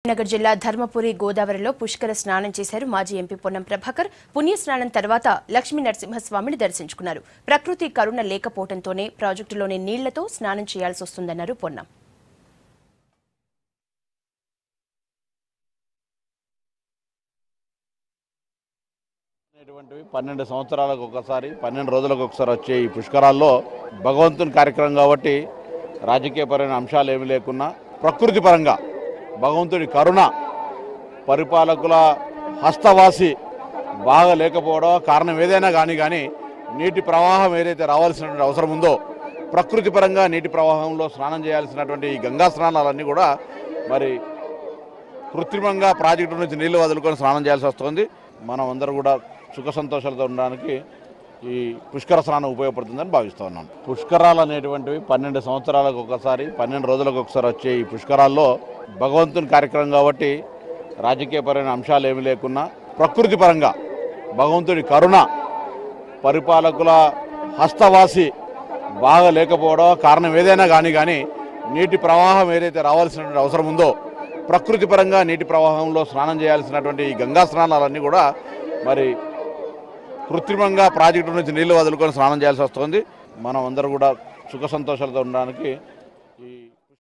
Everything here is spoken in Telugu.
నగర్ జిల్లా ధర్మపురి గోదావరిలో పుష్కర స్నానం చేశారు మాజీ ఎంపీ పొన్నం ప్రభాకర్. పుణ్య స్నానం తర్వాత లక్ష్మీ నరసింహస్వామిని దర్శించుకున్నారు. ప్రకృతి కరుణ లేకపోవడంతోనే ప్రాజెక్టులోని నీళ్లతో స్నానం చేయాల్సి వస్తుందన్నారు పొన్నం. ఇటువంటివి 12 సంవత్సరాలకు ఒకసారి 12 రోజులకు ఒకసారి వచ్చే ఈ పుష్కరాల్లో భగవంతుని కార్యక్రమం కాబట్టి రాజకీయపరమైన అంశాలు ఏమీ లేకున్నా ప్రకృతి పరంగా భగవంతుడి కరుణ పరిపాలకుల హస్తవాసి బాగా లేకపోవడం కారణం ఏదైనా కానీ నీటి ప్రవాహం ఏదైతే రావాల్సినటువంటి అవసరం ఉందో ప్రకృతి పరంగా నీటి ప్రవాహంలో స్నానం చేయాల్సినటువంటి ఈ గంగా స్నానాలన్నీ కూడా మరి కృత్రిమంగా ప్రాజెక్టు నుంచి నీళ్లు వదులుకొని స్నానం చేయాల్సి వస్తుంది. మనం అందరూ కూడా సుఖ సంతోషాలతో ఉండడానికి ఈ పుష్కర స్నానం ఉపయోగపడుతుందని భావిస్తూ ఉన్నాను. పుష్కరాలు అనేటువంటివి 12 సంవత్సరాలకు ఒకసారి 12 రోజులకు ఒకసారి వచ్చే ఈ పుష్కరాల్లో భగవంతుని కార్యక్రమం కాబట్టి రాజకీయపరమైన అంశాలు ఏమీ లేకున్నా ప్రకృతి పరంగా భగవంతుడి కరుణ పరిపాలకుల హస్తవాసి బాగా లేకపోవడం కారణం ఏదైనా కానీ నీటి ప్రవాహం ఏదైతే రావాల్సినటువంటి అవసరం ఉందో ప్రకృతి పరంగా నీటి ప్రవాహంలో స్నానం చేయాల్సినటువంటి ఈ గంగా స్నానాలన్నీ కూడా మరి కృత్రిమంగా ప్రాజెక్టు నుంచి నీళ్లు వదులుకొని స్నానం చేయాల్సి వస్తుంది. మనం అందరూ కూడా సుఖ సంతోషాలతో ఉండడానికి